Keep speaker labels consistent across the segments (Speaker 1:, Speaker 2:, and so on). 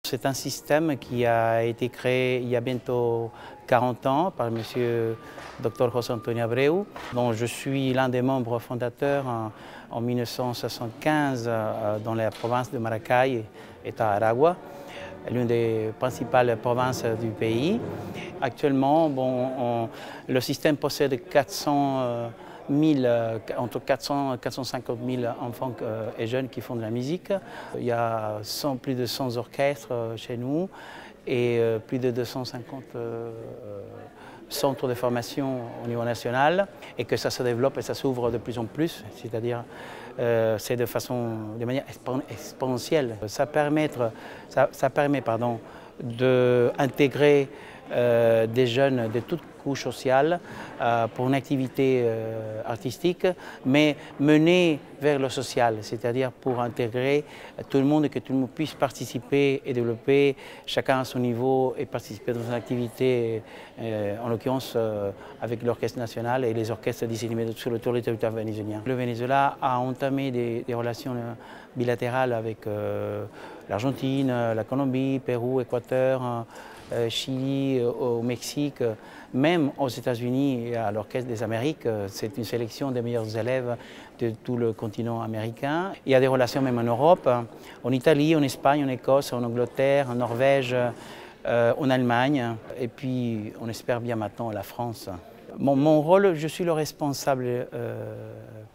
Speaker 1: C'est un système qui a été créé il y a bientôt 40 ans par M. Dr José Antonio Abreu, dont je suis l'un des membres fondateurs en 1975 dans la province de Maracay, État Aragua, l'une des principales provinces du pays. Actuellement, le système possède entre 400 et 450 000 enfants et jeunes qui font de la musique. Il y a plus de 100 orchestres chez nous et plus de 250 centres de formation au niveau national, et que ça se développe et ça s'ouvre de plus en plus, c'est-à-dire c'est de manière exponentielle. Ça permet d'intégrer des jeunes de toutes couches sociales pour une activité artistique, mais menée vers le social, c'est-à-dire pour intégrer tout le monde et que tout le monde puisse participer et développer, chacun à son niveau, et participer dans une activité, en l'occurrence avec l'Orchestre national et les orchestres disséminés sur le territoire vénézuélien. Le Venezuela a entamé des relations bilatérales avec l'Argentine, la Colombie, Pérou, Équateur, Chili, au Mexique, même aux États-Unis et à l'Orchestre des Amériques. C'est une sélection des meilleurs élèves de tout le continent américain. Il y a des relations même en Europe, en Italie, en Espagne, en Écosse, en Angleterre, en Norvège, en Allemagne, et puis on espère bien maintenant la France. Mon rôle, je suis le responsable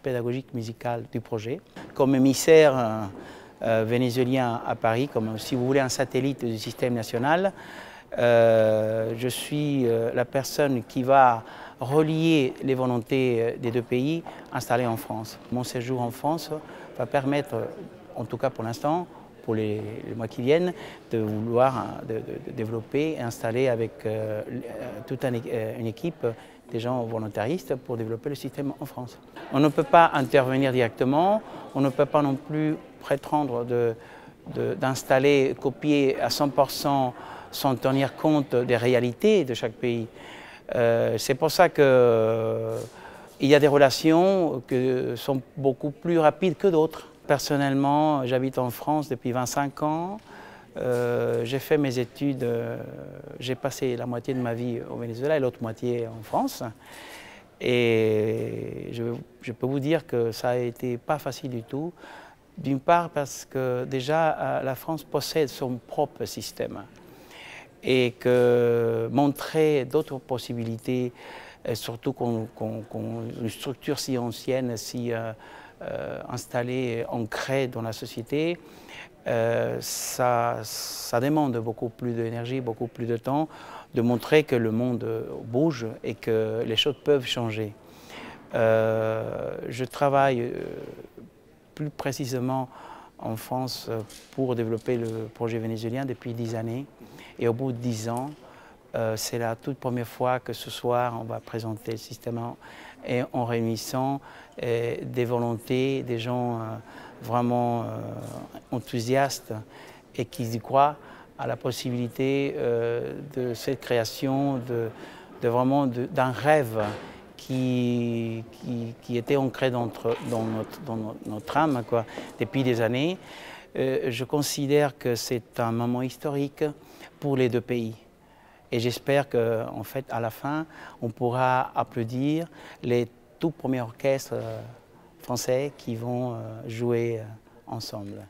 Speaker 1: pédagogique musical du projet. Comme émissaire vénézuélien à Paris, comme si vous voulez un satellite du système national, je suis la personne qui va relier les volontés des deux pays installés en France. Mon séjour en France va permettre, en tout cas pour l'instant, pour les mois qui viennent, de développer et installer avec toute une équipe des gens volontaristes pour développer le système en France. On ne peut pas intervenir directement, on ne peut pas non plus prétendre d'installer, copier à 100% sans tenir compte des réalités de chaque pays. C'est pour ça qu'il y a des relations qui sont beaucoup plus rapides que d'autres. Personnellement, j'habite en France depuis 25 ans. J'ai fait mes études, j'ai passé la moitié de ma vie au Venezuela et l'autre moitié en France. Et je peux vous dire que ça a été pas facile du tout. D'une part parce que déjà la France possède son propre système et que montrer d'autres possibilités, surtout une structure si ancienne, si installée, ancrée dans la société, ça demande beaucoup plus d'énergie, beaucoup plus de temps, de montrer que le monde bouge et que les choses peuvent changer. Je travaille plus précisément en France pour développer le projet vénézuélien depuis 10 années. Et au bout de 10 ans, c'est la toute première fois que ce soir, on va présenter le système en réunissant des volontés, des gens vraiment enthousiastes et qui y croient à la possibilité de cette création d'un rêve qui était ancré dans notre âme depuis des années. Je considère que c'est un moment historique pour les deux pays. Et j'espère qu'en fait, à la fin, on pourra applaudir les tout premiers orchestres français qui vont jouer ensemble.